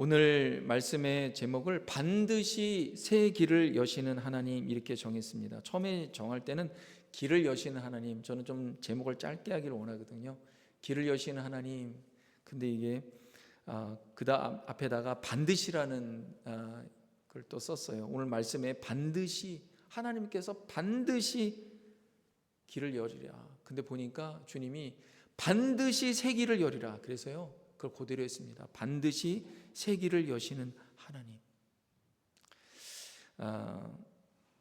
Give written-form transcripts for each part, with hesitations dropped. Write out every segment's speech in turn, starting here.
오늘 말씀의 제목을 반드시 새 길을 여시는 하나님 이렇게 정했습니다. 처음에 정할 때는 길을 여시는 하나님, 저는 좀 제목을 짧게 하기를 원하거든요. 길을 여시는 하나님. 근데 이게 그다음 앞에다가 반드시라는 걸 또 썼어요. 오늘 말씀에 반드시, 하나님께서 반드시 길을 여리라. 근데 보니까 주님이 반드시 새 길을 여리라. 그래서요, 그걸 그대로 했습니다. 반드시 새 길을 여시는 하나님.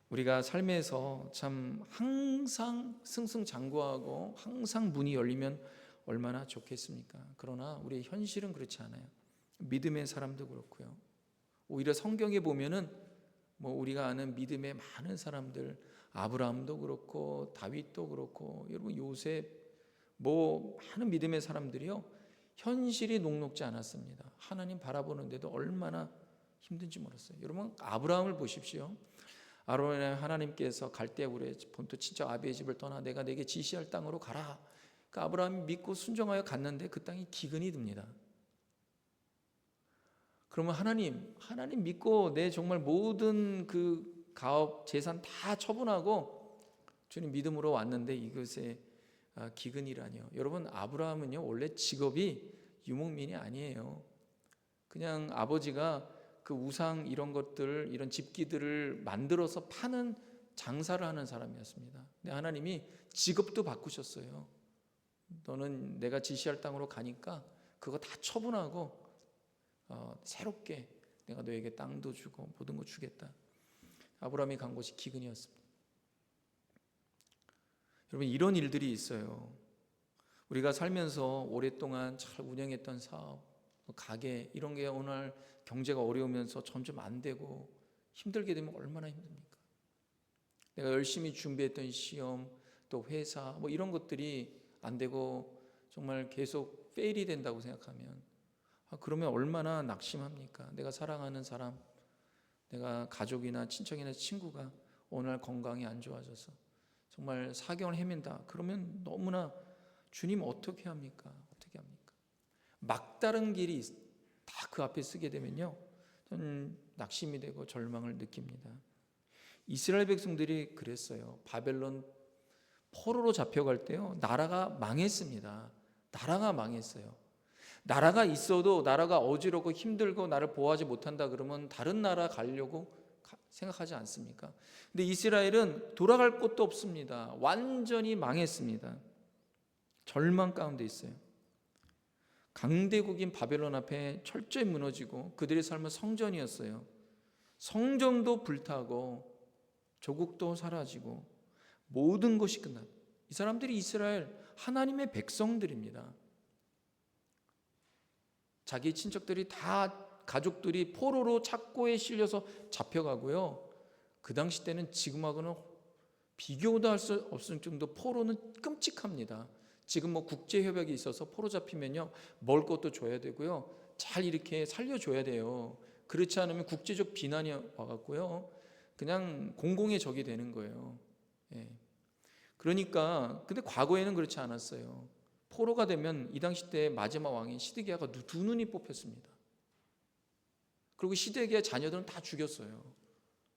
우리가 삶에서 참 항상 승승장구하고 항상 문이 열리면 얼마나 좋겠습니까? 그러나 우리의 현실은 그렇지 않아요. 믿음의 사람도 그렇고요. 오히려 성경에 보면은 우리가 아는 믿음의 많은 사람들, 아브라함도 그렇고 다윗도 그렇고 여러분 요셉, 많은 믿음의 사람들이요, 현실이 녹록지 않았습니다. 하나님 바라보는데도 얼마나 힘든지 몰랐어요. 여러분 아브라함을 보십시오. 하나님께서 갈대아굴의 본토 친척 아비의 집을 떠나 내가 내게 지시할 땅으로 가라. 그러니까 아브라함이 믿고 순종하여 갔는데 그 땅이 기근이 듭니다. 그러면 하나님 믿고 내 정말 모든 그 가업 재산 다 처분하고 주님 믿음으로 왔는데 이것에 기근이라니요. 여러분 아브라함은요 원래 직업이 유목민이 아니에요. 그냥 아버지가 그 우상 이런 것들, 이런 집기들을 만들어서 파는 장사를 하는 사람이었습니다. 근데 하나님이 직업도 바꾸셨어요. 너는 내가 지시할 땅으로 가니까 그거 다 처분하고 새롭게 내가 너에게 땅도 주고 모든 거 주겠다. 아브라함이 간 곳이 기근이었습니다. 여러분 이런 일들이 있어요. 우리가 살면서 오랫동안 잘 운영했던 사업, 가게 이런 게 오늘 경제가 어려우면서 점점 안 되고 힘들게 되면 얼마나 힘듭니까? 내가 열심히 준비했던 시험, 또 회사 이런 것들이 안 되고 정말 계속 페일이 된다고 생각하면 그러면 얼마나 낙심합니까? 내가 사랑하는 사람, 내가 가족이나 친척이나 친구가 오늘 건강이 안 좋아져서 정말 4개월 헤맨다. 그러면 너무나 주님 어떻게 합니까? 어떻게 합니까? 막다른 길이 다 그 앞에 쓰게 되면요, 저는 낙심이 되고 절망을 느낍니다. 이스라엘 백성들이 그랬어요. 바벨론 포로로 잡혀갈 때요, 나라가 망했습니다. 나라가 망했어요. 나라가 있어도 나라가 어지럽고 힘들고 나를 보호하지 못한다 그러면 다른 나라 가려고 생각하지 않습니까? 근데 이스라엘은 돌아갈 곳도 없습니다. 완전히 망했습니다. 절망 가운데 있어요. 강대국인 바벨론 앞에 철저히 무너지고 그들의 삶은 성전이었어요. 성전도 불타고 조국도 사라지고 모든 것이 끝난, 이 사람들이 이스라엘 하나님의 백성들입니다. 자기 친척들이 다, 가족들이 포로로 착고에 실려서 잡혀가고요, 그 당시 때는 지금하고는 비교도 할 수 없을 정도 포로는 끔찍합니다. 지금 국제협약이 있어서 포로 잡히면요 먹을 것도 줘야 되고요, 잘 이렇게 살려줘야 돼요. 그렇지 않으면 국제적 비난이 와갖고요 그냥 공공의 적이 되는 거예요. 그러니까 근데 과거에는 그렇지 않았어요. 포로가 되면 이 당시 때 마지막 왕인 시드기야가 두 눈이 뽑혔습니다. 그리고 시드기야 자녀들은 다 죽였어요.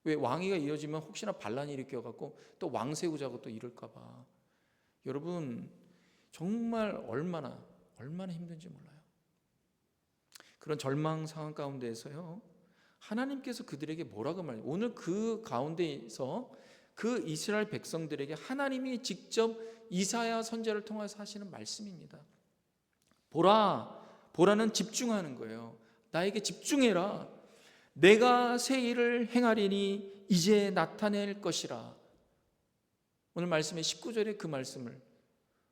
왜? 왕위가 이어지면 혹시나 반란이 일으켜갖고 또 왕 세우자고 또 이럴까봐. 여러분 정말 얼마나 힘든지 몰라요. 그런 절망 상황 가운데에서요 하나님께서 그들에게 뭐라고 말해요? 오늘 그 가운데에서 그 이스라엘 백성들에게 하나님이 직접 이사야 선지자를 통해서 하시는 말씀입니다. 보라는 집중하는 거예요. 나에게 집중해라. 내가 새 일을 행하리니 이제 나타낼 것이라. 오늘 말씀의 19절에 그 말씀을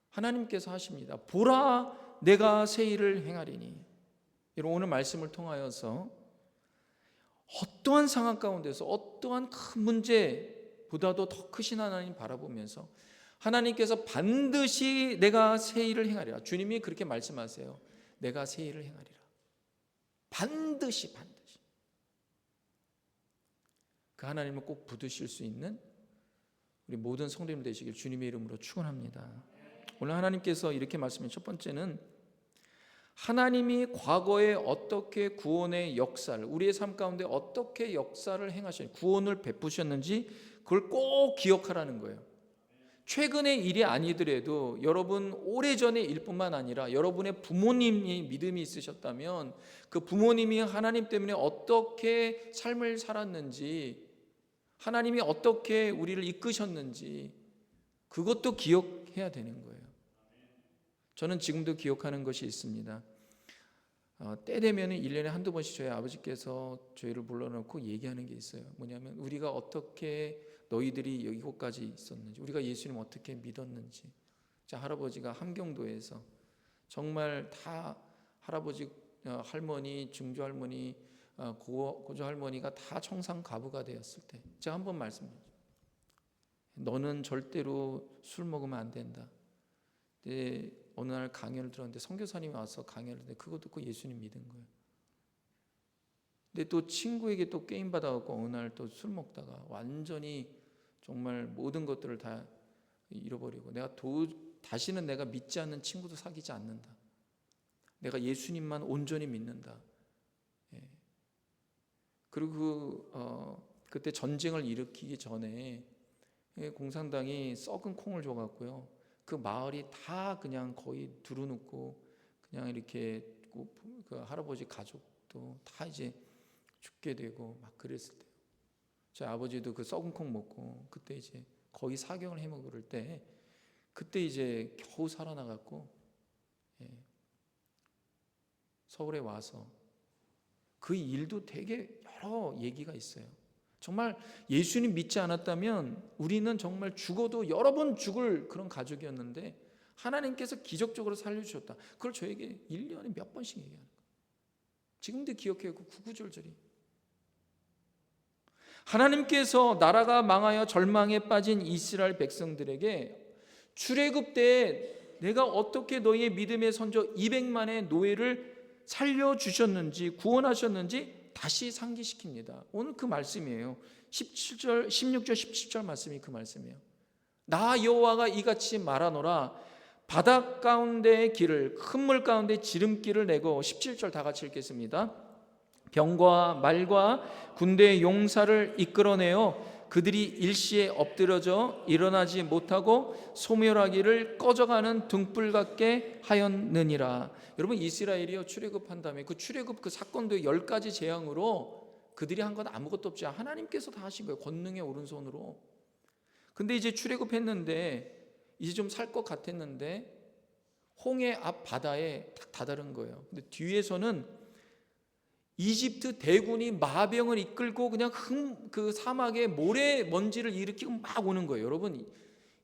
하나님께서 하십니다. 보라, 내가 새 일을 행하리니. 여러분 오늘 말씀을 통하여서 어떠한 상황 가운데서 어떠한 큰 문제보다도 더 크신 하나님 바라보면서 하나님께서 반드시 내가 새 일을 행하리라. 주님이 그렇게 말씀하세요. 내가 새 일을 행하리라. 반드시 그 하나님을 꼭 붙드실 수 있는 우리 모든 성도님 되시길 주님의 이름으로 축원합니다. 오늘 하나님께서 이렇게 말씀해, 첫 번째는 하나님이 과거에 어떻게 구원의 역사를, 우리의 삶 가운데 어떻게 역사를 행하셨는지, 구원을 베푸셨는지 그걸 꼭 기억하라는 거예요. 최근의 일이 아니더라도 여러분 오래전의 일뿐만 아니라 여러분의 부모님이 믿음이 있으셨다면 그 부모님이 하나님 때문에 어떻게 삶을 살았는지, 하나님이 어떻게 우리를 이끄셨는지 그것도 기억해야 되는 거예요. 저는 지금도 기억하는 것이 있습니다. 때 되면 1년에 한두 번씩 저희 아버지께서 저희를 불러놓고 얘기하는 게 있어요. 뭐냐면 우리가 어떻게 너희들이 이곳까지 있었는지, 우리가 예수님 어떻게 믿었는지. 자, 할아버지가 함경도에서 정말 다 할아버지, 할머니, 증조 할머니, 고조 할머니가 다 청산 가부가 되었을 때 제가 한번 말씀드렸죠. 너는 절대로 술 먹으면 안 된다. 어느 날 강연을 들었는데 선교사님이 와서 강연을 했는데 그거 듣고 예수님 믿은 거예요. 근데 또 친구에게 또 게임 받아갖고 어느 날 또 술 먹다가 완전히 정말 모든 것들을 다 잃어버리고, 다시는 내가 믿지 않는 친구도 사귀지 않는다. 내가 예수님만 온전히 믿는다. 예. 그리고 그때 전쟁을 일으키기 전에 공산당이 썩은 콩을 줘갖고요, 그 마을이 다 그냥 거의 두루눕고 그냥 이렇게 그 할아버지 가족도 다 이제 죽게 되고 막 그랬을 때, 제 아버지도 그 썩은 콩 먹고 그때 이제 거의 사경을 해먹을 그럴 때, 그때 이제 겨우 살아나갔고, 서울에 와서 그 일도 되게 여러 얘기가 있어요. 정말 예수님 믿지 않았다면 우리는 정말 죽어도 여러 번 죽을 그런 가족이었는데 하나님께서 기적적으로 살려주셨다. 그걸 저에게 1년에 몇 번씩 얘기하는 거예요. 지금도 기억해요. 그 구구절절히. 하나님께서 나라가 망하여 절망에 빠진 이스라엘 백성들에게 출애굽 때 내가 어떻게 너희의 믿음의 선조 200만의 노예를 살려주셨는지, 구원하셨는지 다시 상기시킵니다. 오늘 그 말씀이에요. 16절 17절 말씀이 그 말씀이에요. 나 여호와가 이같이 말하노라. 바다 가운데의 길을, 큰 물 가운데 지름길을 내고, 17절 다 같이 읽겠습니다. 병과 말과 군대의 용사를 이끌어내어 그들이 일시에 엎드려져 일어나지 못하고 소멸하기를 꺼져가는 등불 같게 하였느니라. 여러분, 이스라엘이요 출애굽한 다음에 그 출애굽 그 사건도 10가지 재앙으로 그들이 한 건 아무것도 없지, 하나님께서 다 하신 거예요. 권능의 오른손으로. 근데 이제 출애굽했는데 이제 좀 살 것 같았는데 홍해 앞 바다에 딱 다다른 거예요. 근데 뒤에서는 이집트 대군이 마병을 이끌고 그냥 그 사막에 모래 먼지를 일으키고 막 오는 거예요. 여러분,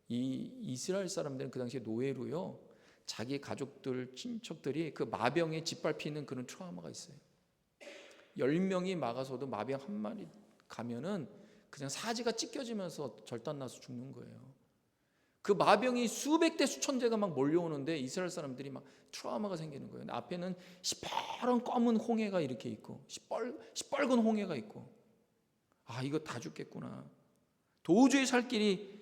이 이스라엘 사람들은 그 당시에 노예로요, 자기 가족들, 친척들이 그 마병에 짓밟히는 그런 트라우마가 있어요. 10명이 막아서도 마병 한 마리 가면은 그냥 사지가 찢겨지면서 절단나서 죽는 거예요. 그 마병이 수백 대 수천 대가 막 몰려오는데 이스라엘 사람들이 막 트라우마가 생기는 거예요. 앞에는 시퍼런 검은 홍해가 이렇게 있고, 시뻘건 홍해가 있고, 아, 이거 다 죽겠구나. 도저히 살 길이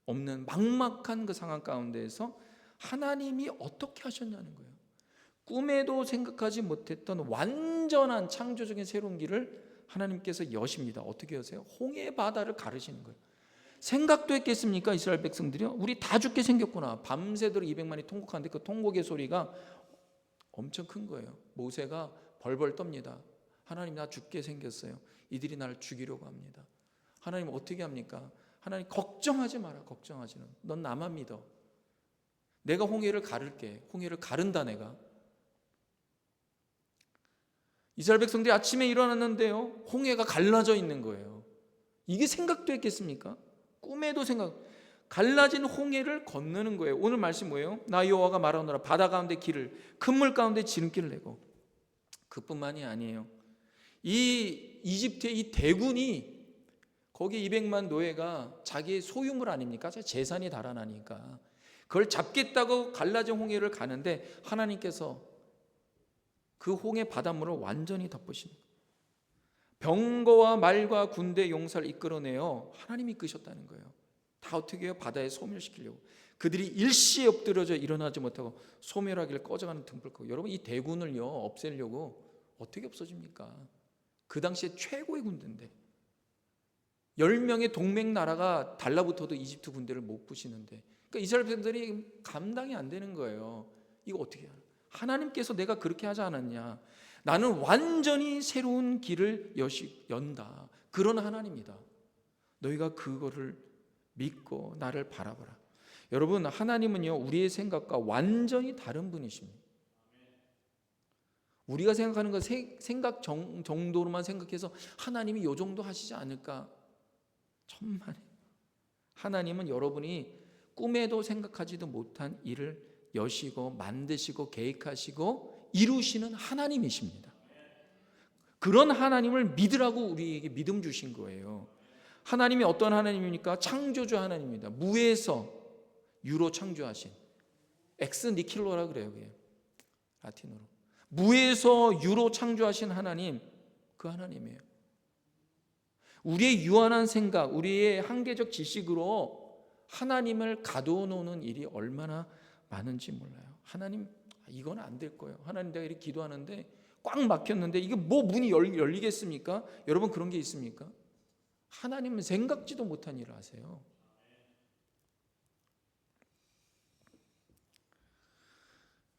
없는 막막한 그 상황 가운데에서 하나님이 어떻게 하셨냐는 거예요. 꿈에도 생각하지 못했던 완전한 창조적인 새로운 길을 하나님께서 여십니다. 어떻게 여세요? 홍해 바다를 가르시는 거예요. 생각도 했겠습니까? 이스라엘 백성들이요, 우리 다 죽게 생겼구나. 밤새도록 200만이 통곡하는데 그 통곡의 소리가 엄청 큰 거예요. 모세가 벌벌 떱니다. 하나님, 나 죽게 생겼어요. 이들이 나를 죽이려고 합니다. 하나님 어떻게 합니까? 하나님, 걱정하지 마라. 걱정하지는, 넌 나만 믿어. 내가 홍해를 가를게. 홍해를 가른다 내가. 이스라엘 백성들이 아침에 일어났는데요, 홍해가 갈라져 있는 거예요. 이게 생각도 했겠습니까? 꿈에도 갈라진 홍해를 건너는 거예요. 오늘 말씀 뭐예요? 나 여호와가 말하노라. 바다 가운데 길을, 큰 물 가운데 지름길을 내고. 그뿐만이 아니에요. 이 이집트의 이 대군이, 거기 200만 노예가 자기의 소유물 아닙니까? 재산이 달아나니까 그걸 잡겠다고 갈라진 홍해를 가는데 하나님께서 그 홍해 바닷물을 완전히 덮으신, 병거와 말과 군대 용사를 이끌어내어 하나님이 이끄셨다는 거예요. 다 어떻게 해요? 바다에 소멸시키려고. 그들이 일시에 엎드려져 일어나지 못하고 소멸하기를 꺼져가는 등불 끄고. 여러분, 이 대군을요 없애려고 어떻게 없어집니까? 그 당시에 최고의 군대인데 10명의 동맹 나라가 달라붙어도 이집트 군대를 못 부시는데, 그러니까 이스라엘 백성들이 감당이 안 되는 거예요. 이거 어떻게 해야? 하나님께서 내가 그렇게 하지 않았냐? 나는 완전히 새로운 길을 연다. 그런 하나님이다. 너희가 그거를 믿고 나를 바라보라. 여러분, 하나님은요 우리의 생각과 완전히 다른 분이십니다. 우리가 생각하는 것 생각 정도로만 생각해서 하나님이 요 정도 하시지 않을까? 천만에. 하나님은 여러분이 꿈에도 생각하지도 못한 일을 여시고 만드시고 계획하시고 이루시는 하나님이십니다. 그런 하나님을 믿으라고 우리에게 믿음 주신 거예요. 하나님이 어떤 하나님입니까? 창조주 하나님입니다. 무에서 유로 창조하신, 엑스 니킬로라 그래요, 그게 라틴어로. 무에서 유로 창조하신 하나님, 그 하나님이에요. 우리의 유한한 생각, 우리의 한계적 지식으로 하나님을 가두어 놓는 일이 얼마나 많은지 몰라요. 하나님, 이건 안 될 거예요. 하나님, 내가 이렇게 기도하는데 꽉 막혔는데 이게 뭐 문이 열리겠습니까? 여러분, 그런 게 있습니까? 하나님은 생각지도 못한 일을 하세요.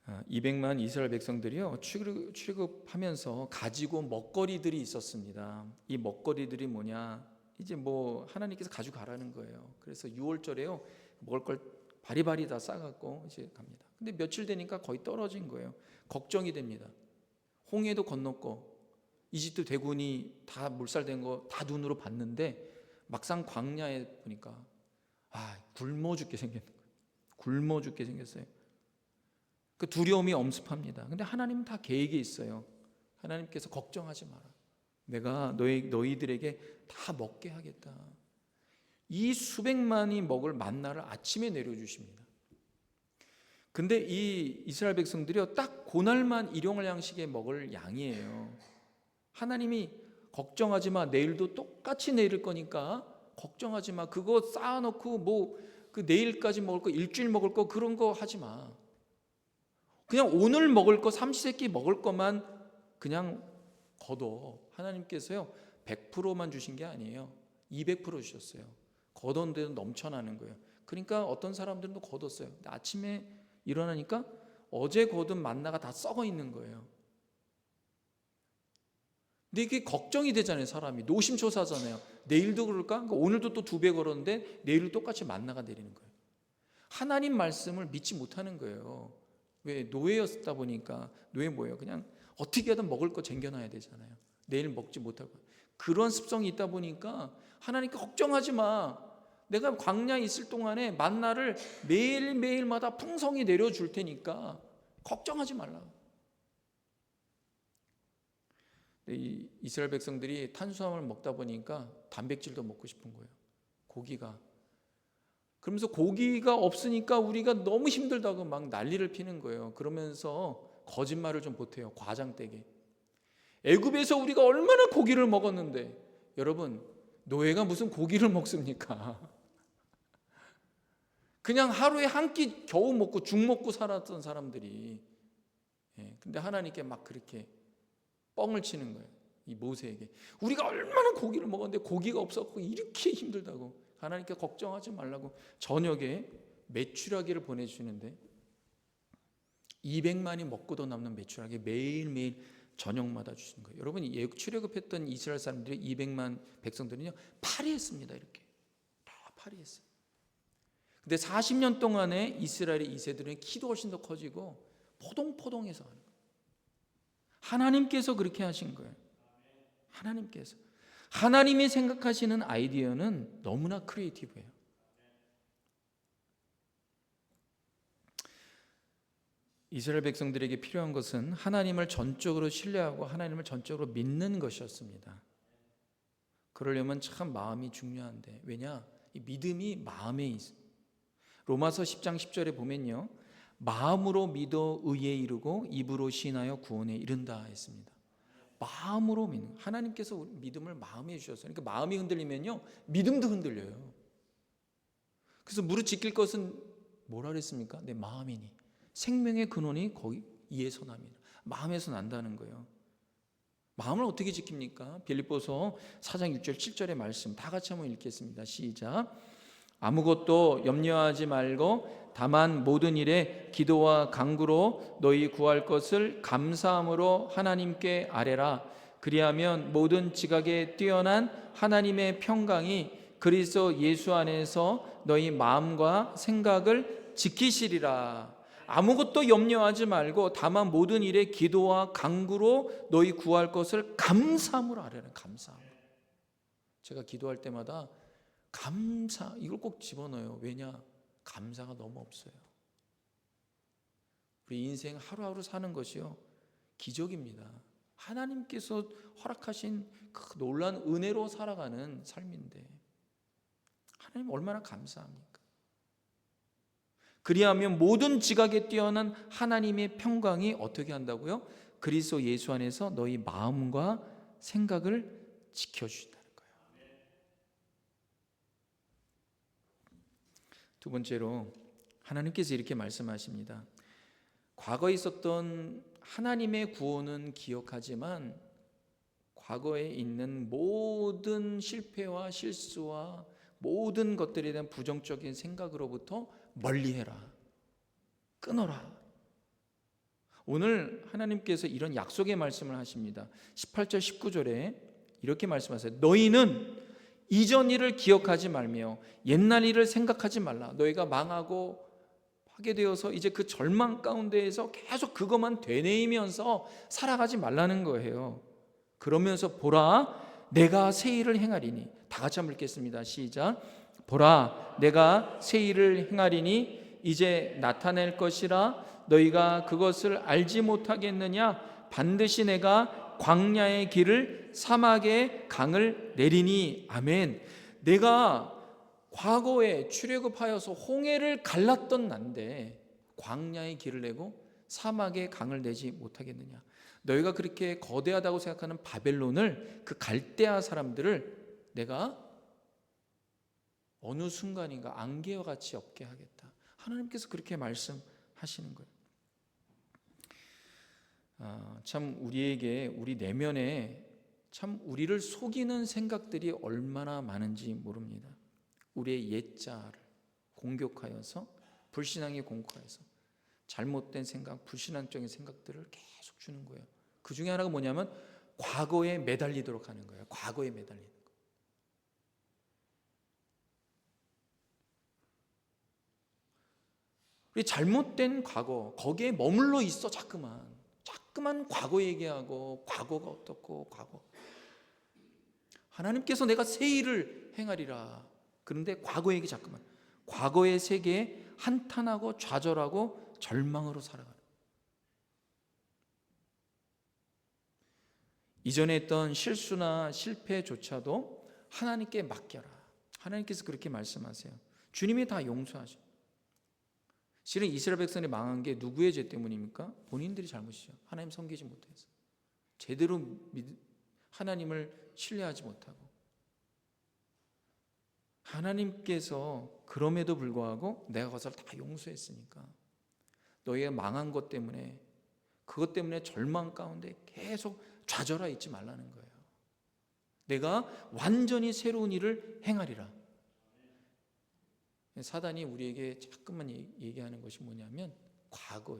아, 200만 이스라엘 백성들이요 출애굽하면서 가지고 먹거리들이 있었습니다. 이 먹거리들이 뭐냐? 이제 뭐 하나님께서 가져가라는 거예요. 그래서 6월절에요 먹을 걸 바리바리 다 싸갖고 이제 갑니다. 근데 며칠 되니까 거의 떨어진 거예요. 걱정이 됩니다. 홍해도 건넜고 이집트 대군이 다 몰살된 거 다 눈으로 봤는데 막상 광야에 보니까 굶어 죽게 생겼는 거예요. 굶어 죽게 생겼어요. 그 두려움이 엄습합니다. 근데 하나님은 다 계획이 있어요. 하나님께서 걱정하지 마라. 내가 너희들에게 다 먹게 하겠다. 이 수백만이 먹을 만나를 아침에 내려주십니다. 근데 이 이스라엘 백성들이요 딱 그날만 일용할 양식에 먹을 양이에요. 하나님이 걱정하지 마. 내일도 똑같이 내릴 거니까 걱정하지 마. 그거 쌓아놓고 뭐 그 내일까지 먹을 거, 일주일 먹을 거 그런 거 하지 마. 그냥 오늘 먹을 거, 삼시세끼 먹을 것만 그냥 걷어. 하나님께서요 100%만 주신 게 아니에요. 200% 주셨어요. 걷은 데도 넘쳐나는 거예요. 그러니까 어떤 사람들은 또 걷었어요. 근데 아침에 일어나니까 어제 걷은 만나가 다 썩어 있는 거예요. 근데 이게 걱정이 되잖아요. 사람이 노심초사잖아요. 내일도 그럴까? 그러니까 오늘도 또 2배 걸었는데 내일도 똑같이 만나가 내리는 거예요. 하나님 말씀을 믿지 못하는 거예요. 왜? 노예였다 보니까. 노예 뭐예요? 그냥 어떻게든 먹을 거 챙겨놔야 되잖아요. 내일 먹지 못할 거. 그런 습성이 있다 보니까 하나님께 걱정하지 마. 내가 광야에 있을 동안에 만나를 매일매일마다 풍성히 내려줄 테니까 걱정하지 말라. 이 이스라엘 백성들이 탄수화물을 먹다 보니까 단백질도 먹고 싶은 거예요. 고기가. 그러면서 고기가 없으니까 우리가 너무 힘들다고 막 난리를 피는 거예요. 그러면서 거짓말을 좀 보태요. 과장되게. 애굽에서 우리가 얼마나 고기를 먹었는데, 여러분 노예가 무슨 고기를 먹습니까? 그냥 하루에 한 끼 겨우 먹고 죽 먹고 살았던 사람들이. 근데 하나님께 막 그렇게 뻥을 치는 거예요. 이 모세에게 우리가 얼마나 고기를 먹었는데 고기가 없었고 이렇게 힘들다고. 하나님께 걱정하지 말라고 저녁에 메추라기를 보내주시는데 200만이 먹고도 남는 메추라기 매일매일 저녁마다 주시는 거예요. 여러분 출애굽했던 이스라엘 사람들이 200만 백성들은요 파리했습니다. 이렇게 다 파리했어요. 근데 40년 동안에 이스라엘의 2세들은 키도 훨씬 더 커지고 포동포동해서 하는 거예요. 하나님께서 그렇게 하신 거예요. 하나님께서. 하나님이 생각하시는 아이디어는 너무나 크리에이티브해요. 이스라엘 백성들에게 필요한 것은 하나님을 전적으로 신뢰하고 하나님을 전적으로 믿는 것이었습니다. 그러려면 참 마음이 중요한데, 왜냐? 이 믿음이 마음에 있어요. 로마서 10장 10절에 보면요, 마음으로 믿어 의에 이르고 입으로 시인하여 구원에 이른다 했습니다. 마음으로 믿는, 하나님께서 믿음을 마음에 주셨어요. 그러니까 마음이 흔들리면요 믿음도 흔들려요. 그래서 무릇 지킬 것은 뭐라 그랬습니까? 내 마음이니. 생명의 근원이 거기 이에서 납니다. 마음에서 난다는 거예요. 마음을 어떻게 지킵니까? 빌립보서 4장 6절 7절의 말씀 다 같이 한번 읽겠습니다. 시작. 아무것도 염려하지 말고 다만 모든 일에 기도와 간구로 너희 구할 것을 감사함으로 하나님께 아뢰라. 그리하면 모든 지각에 뛰어난 하나님의 평강이 그리스도 예수 안에서 너희 마음과 생각을 지키시리라. 아무것도 염려하지 말고 다만 모든 일에 기도와 간구로 너희 구할 것을 감사함으로 아뢰라. 감사함으로. 제가 기도할 때마다 감사, 이걸 꼭 집어넣어요. 왜냐? 감사가 너무 없어요. 우리 인생 하루하루 사는 것이요 기적입니다. 하나님께서 허락하신 그 놀라운 은혜로 살아가는 삶인데 하나님 얼마나 감사합니까? 그리하면 모든 지각에 뛰어난 하나님의 평강이 어떻게 한다고요? 그리스도 예수 안에서 너희 마음과 생각을 지켜주신다는 거예요. 두 번째로 하나님께서 이렇게 말씀하십니다. 과거에 있었던 하나님의 구원은 기억하지만 과거에 있는 모든 실패와 실수와 모든 것들에 대한 부정적인 생각으로부터 멀리해라. 끊어라. 오늘 하나님께서 이런 약속의 말씀을 하십니다. 18절 19절에 이렇게 말씀하세요. 너희는 이전 일을 기억하지 말며 옛날 일을 생각하지 말라. 너희가 망하고 파괴되어서 이제 그 절망 가운데에서 계속 그것만 되뇌이면서 살아가지 말라는 거예요. 그러면서 보라 내가 새 일을 행하리니. 다 같이 한번 읽겠습니다. 시작. 보라 내가 새 일을 행하리니 이제 나타낼 것이라 너희가 그것을 알지 못하겠느냐. 반드시 내가 광야의 길을 사막의 강을 내리니. 아멘. 내가 과거에 출애굽하여서 홍해를 갈랐던 난데 광야의 길을 내고 사막의 강을 내지 못하겠느냐. 너희가 그렇게 거대하다고 생각하는 바벨론을, 그 갈대아 사람들을 내가 어느 순간인가 안개와 같이 없게 하겠다. 하나님께서 그렇게 말씀하시는 거예요. 참 우리에게, 우리 내면에 참 우리를 속이는 생각들이 얼마나 많은지 모릅니다. 우리의 옛자를 공격하여서, 불신앙에 공격하여서 잘못된 생각, 불신앙적인 생각들을 계속 주는 거예요. 그 중에 하나가 뭐냐면 과거에 매달리도록 하는 거예요. 과거에 매달리는 거. 우리 잘못된 과거, 거기에 머물러 있어. 자꾸만 과거 얘기하고 과거가 어떻고 과거. 하나님께서 내가 새 일을 행하리라. 그런데 과거 얘기 자꾸만, 과거의 세계에 한탄하고 좌절하고 절망으로 살아가는. 이전에 했던 실수나 실패조차도 하나님께 맡겨라. 하나님께서 그렇게 말씀하세요. 주님이 다 용서하셔. 실은 이스라엘 백성이 망한 게 누구의 죄 때문입니까? 본인들이 잘못이죠. 하나님 섬기지 못해서, 제대로 하나님을 신뢰하지 못하고. 하나님께서 그럼에도 불구하고 내가 그것을 다 용서했으니까 너희가 망한 것 때문에, 그것 때문에 절망 가운데 계속 좌절하 있지 말라는 거예요. 내가 완전히 새로운 일을 행하리라. 사단이 우리에게 자꾸만 얘기하는 것이 뭐냐면 과거,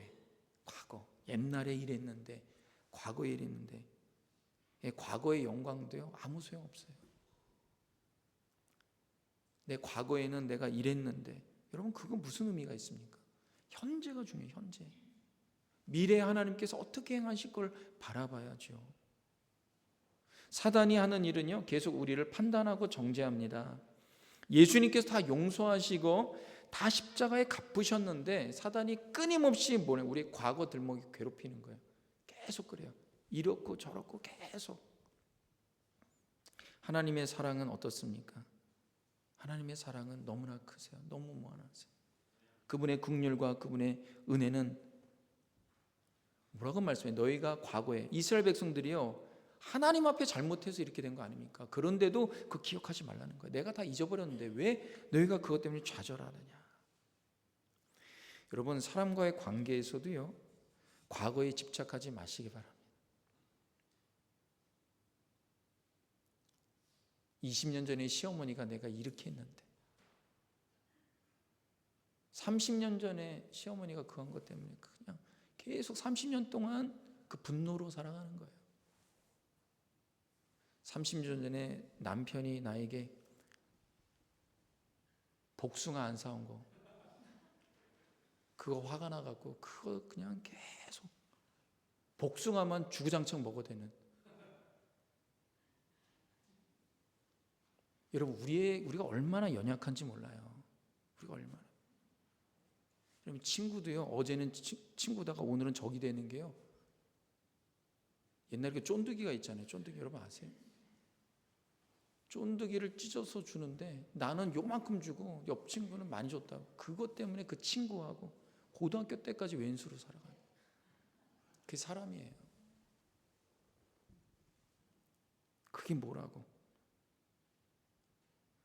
옛날에 이랬는데, 과거에 이랬는데, 과거의 영광도요 아무 소용없어요. 내 과거에는 내가 이랬는데, 여러분 그거 무슨 의미가 있습니까? 현재가 중요해요. 현재. 미래에 하나님께서 어떻게 행하실 걸 바라봐야죠. 사단이 하는 일은요 계속 우리를 판단하고 정죄합니다. 예수님께서 다 용서하시고 다 십자가에 갚으셨는데 사단이 끊임없이 우리 과거 들먹이 괴롭히는 거예요. 계속 그래요. 이렇고 저렇고 계속. 하나님의 사랑은 어떻습니까? 하나님의 사랑은 너무나 크세요. 너무 무한하세요. 그분의 긍휼과 그분의 은혜는 뭐라고 말씀해요? 너희가 과거에, 이스라엘 백성들이요 하나님 앞에 잘못해서 이렇게 된 거 아닙니까? 그런데도 그 기억하지 말라는 거예요. 내가 다 잊어버렸는데 왜 너희가 그것 때문에 좌절하느냐. 여러분, 사람과의 관계에서도요, 과거에 집착하지 마시기 바랍니다. 20년 전에 시어머니가 내가 이렇게 했는데, 30년 전에 시어머니가 그 한 것 때문에 그냥 계속 30년 동안 그 분노로 살아가는 거예요. 30년 전에 남편이 나에게 복숭아 안 사온 거, 그거 화가 나갖고 그거 그냥 계속 복숭아만 주구장창 먹어대는. 여러분, 우리가 얼마나 연약한지 몰라요. 우리가 얼마나. 여러분, 친구도요, 어제는 친구다가 오늘은 적이 되는 게요, 옛날에 그 쫀득이가 있잖아요. 쫀득이 여러분 아세요? 쫀득이를 찢어서 주는데 나는 요만큼 주고 옆 친구는 많이 줬다고. 그것 때문에 그 친구하고 고등학교 때까지 왼수로 살아가요. 그게 사람이에요. 그게 뭐라고?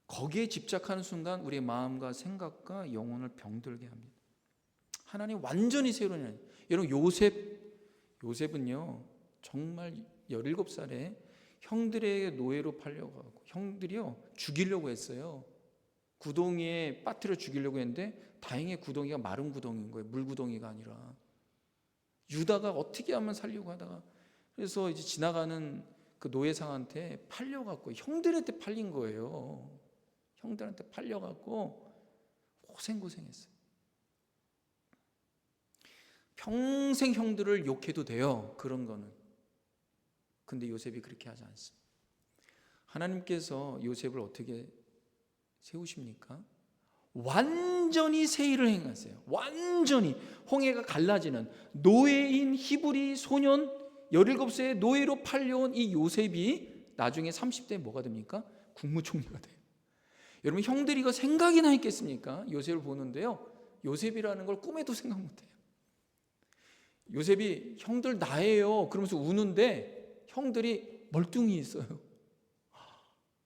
거기에 집착하는 순간 우리의 마음과 생각과 영혼을 병들게 합니다. 하나님 완전히 새로운 일. 여러분, 요셉은요 정말 17살에 형들의 노예로 팔려가고 형들이요 죽이려고 했어요. 구덩이에 빠뜨려 죽이려고 했는데 다행히 구덩이가 마른 구덩이인 거예요. 물구덩이가 아니라. 유다가 어떻게 하면 살려고 하다가, 그래서 이제 지나가는 그 노예상한테 팔려갖고 형들한테 팔린 거예요. 형들한테 팔려갖고 고생했어요. 평생 형들을 욕해도 돼요, 그런 거는. 근데 요셉이 그렇게 하지 않습니다. 하나님께서 요셉을 어떻게 세우십니까? 완전히 새 일을 행하세요. 완전히 홍해가 갈라지는 노예인 히브리 소년 17세의 노예로 팔려온 이 요셉이 나중에 30대에 뭐가 됩니까? 국무총리가 돼요. 여러분, 형들이 이거 생각이나 했겠습니까? 요셉을 보는데요, 요셉이라는 걸 꿈에도 생각 못해요. 요셉이 형들 나예요 그러면서 우는데 형들이 멀뚱히 있어요.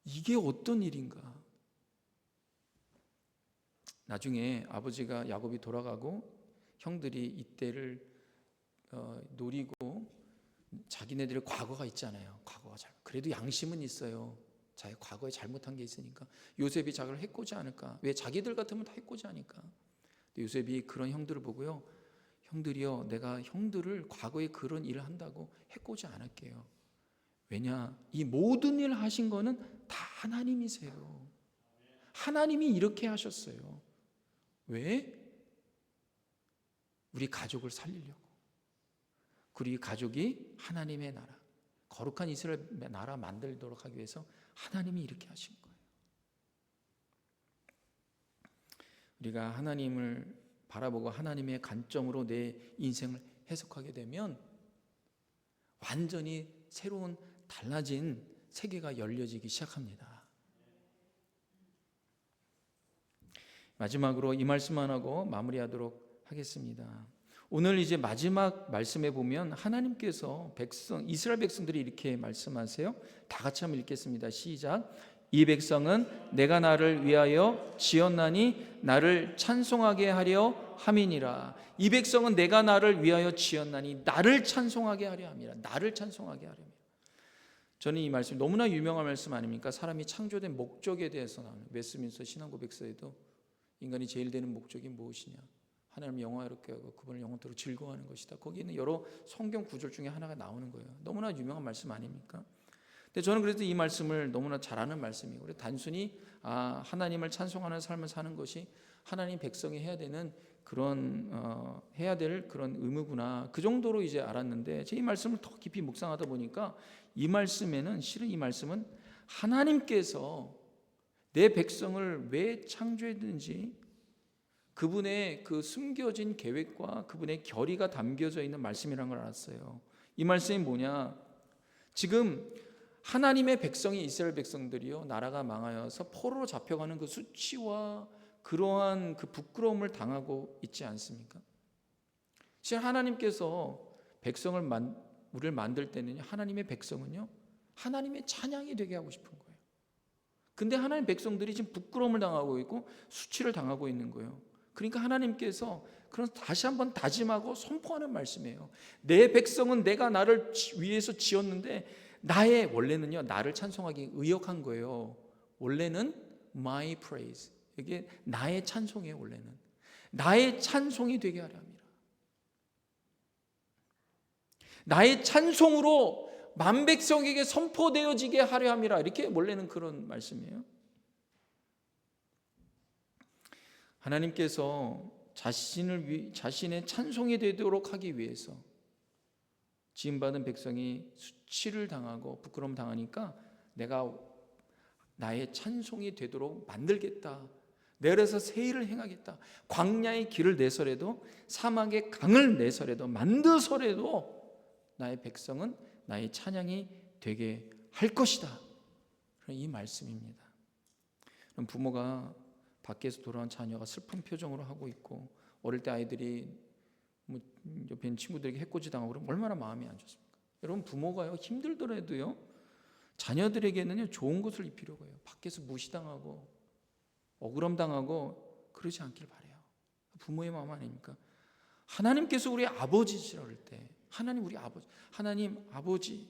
이게 어떤 일인가? 나중에 아버지가 야곱이 돌아가고 형들이 이때를 노리고, 자기네들의 과거가 있잖아요. 과거가 그래도 양심은 있어요. 자기 과거에 잘못한 게 있으니까 요셉이 자기를 해코지 않을까? 왜 자기들 같으면 다 해코지 하니까. 요셉이 그런 형들을 보고요, 형들이요, 내가 형들을 과거에 그런 일을 한다고 해코지 않을게요. 왜냐? 이 모든 일을 하신 거는 다 하나님이세요. 하나님이 이렇게 하셨어요. 왜? 우리 가족을 살리려고. 그리고 이 가족이 하나님의 나라, 거룩한 이스라엘 나라 만들도록 하기 위해서 하나님이 이렇게 하신 거예요. 우리가 하나님을 바라보고 하나님의 관점으로 내 인생을 해석하게 되면 완전히 새로운 달라진 세계가 열려지기 시작합니다. 마지막으로 이 말씀만 하고 마무리하도록 하겠습니다. 오늘 이제 마지막 말씀에 보면 하나님께서 이스라엘 백성들이 이렇게 말씀하세요. 다 같이 한번 읽겠습니다. 시작. 이 백성은 내가 나를 위하여 지었나니 나를 찬송하게 하려 함이니라. 이 백성은 내가 나를 위하여 지었나니 나를 찬송하게 하려 함이라. 나를 찬송하게 하려 함이라. 저는 이 말씀 너무나 유명한 말씀 아닙니까? 사람이 창조된 목적에 대해서 나오는 웨스트민스터 신앙고백서에도 인간이 제일 되는 목적이 무엇이냐? 하나님을 영화롭게 하고 그분을 영원토록 즐거워하는 것이다. 거기 있는 여러 성경 구절 중에 하나가 나오는 거예요. 너무나 유명한 말씀 아닙니까? 근데 저는 그래도 이 말씀을 너무나 잘 아는 말씀이고, 단순히 하나님을 찬송하는 삶을 사는 것이 하나님 백성이 해야 되는 그런 해야 될 그런 의무구나, 그 정도로 이제 알았는데, 제 이 말씀을 더 깊이 묵상하다 보니까 이 말씀에는, 실은 이 말씀은 하나님께서 내 백성을 왜 창조했는지 그분의 그 숨겨진 계획과 그분의 결의가 담겨져 있는 말씀이라는 걸 알았어요. 이 말씀이 뭐냐? 지금 하나님의 백성이, 이스라엘 백성들이요, 나라가 망하여서 포로로 잡혀가는 그 수치와 그러한 그 부끄러움을 당하고 있지 않습니까? 실은 하나님께서 우리를 만들 때는, 하나님의 백성은요, 하나님의 찬양이 되게 하고 싶은 거예요. 근데 하나님 백성들이 지금 부끄러움을 당하고 있고 수치를 당하고 있는 거예요. 그러니까 하나님께서 그럼 다시 한번 다짐하고 선포하는 말씀이에요. 내 백성은 내가 나를 위해서 지었는데 원래는요, 나를 찬송하기 의역한 거예요. 원래는 my praise, 이게 나의 찬송이에요. 원래는 나의 찬송이 되게 하려 합니다. 나의 찬송으로 만백성에게 선포되어지게 하려 함이라, 이렇게 원래는 그런 말씀이에요. 하나님께서 자신의 찬송이 되도록 하기 위해서 지음받은 백성이 수치를 당하고 부끄러움 당하니까 내가 나의 찬송이 되도록 만들겠다, 내려서 새 일을 행하겠다, 광야의 길을 내서라도 사막의 강을 내서라도 만드서라도 나의 백성은 나의 찬양이 되게 할 것이다, 이 말씀입니다. 그럼 부모가 밖에서 돌아온 자녀가 슬픈 표정으로 하고 있고, 어릴 때 아이들이 옆에 있는 친구들에게 해코지 당하고 그러면 얼마나 마음이 안 좋습니까? 여러분, 부모가요, 힘들더라도요, 자녀들에게는요, 좋은 것을 입히려고 해요. 밖에서 무시당하고 억울함 당하고 그러지 않길 바라요. 부모의 마음 아닙니까? 하나님께서 우리 아버지시라 할 때, 하나님 우리 아버지, 하나님 아버지,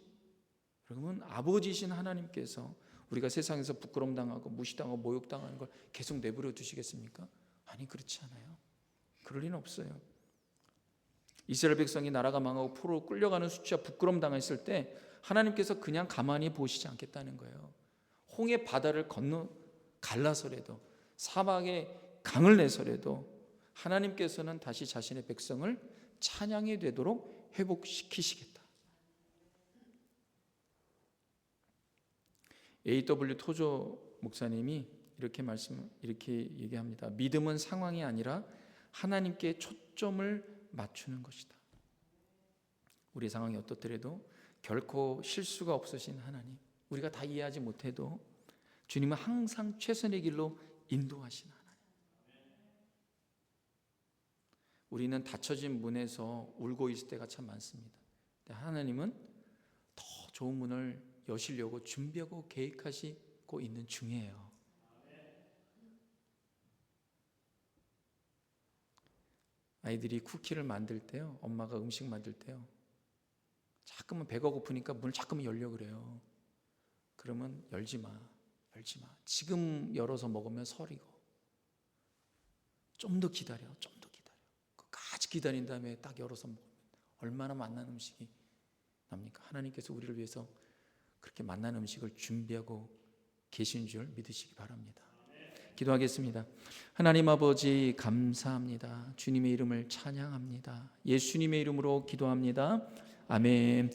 그러면 아버지신 하나님께서 우리가 세상에서 부끄러움 당하고 무시당하고 모욕당하는 걸 계속 내버려 두시겠습니까? 아니, 그렇지 않아요. 그럴 리는 없어요. 이스라엘 백성이 나라가 망하고 포로로 끌려가는 수치와 부끄러움 당했을 때 하나님께서 그냥 가만히 보시지 않겠다는 거예요. 홍해 바다를 갈라서라도 사막에 강을 내서라도 하나님께서는 다시 자신의 백성을 찬양이 되도록 회복시키시겠다. A.W. 토조 목사님이 이렇게 얘기합니다. 믿음은 상황이 아니라 하나님께 초점을 맞추는 것이다. 우리 상황이 어떻더라도 결코 실수가 없으신 하나님, 우리가 다 이해하지 못해도 주님은 항상 최선의 길로 인도하시는 하나님. 우리는 닫혀진 문에서 울고 있을 때가 참 많습니다. 하나님은 더 좋은 문을 여시려고 준비하고 계획하시고 있는 중이에요. 아이들이 쿠키를 만들 때요, 엄마가 음식 만들 때요, 자꾸만 배가 고프니까 문을 자꾸만 열려고 그래요. 그러면 열지 마. 지금 열어서 먹으면 설이고, 좀 더 기다려. 끝까지 기다린 다음에 딱 열어서 먹으면 얼마나 맛난 음식이 납니까? 하나님께서 우리를 위해서 그렇게 맛난 음식을 준비하고 계신 줄 믿으시기 바랍니다. 기도하겠습니다. 하나님 아버지, 감사합니다. 주님의 이름을 찬양합니다. 예수님의 이름으로 기도합니다. 아멘.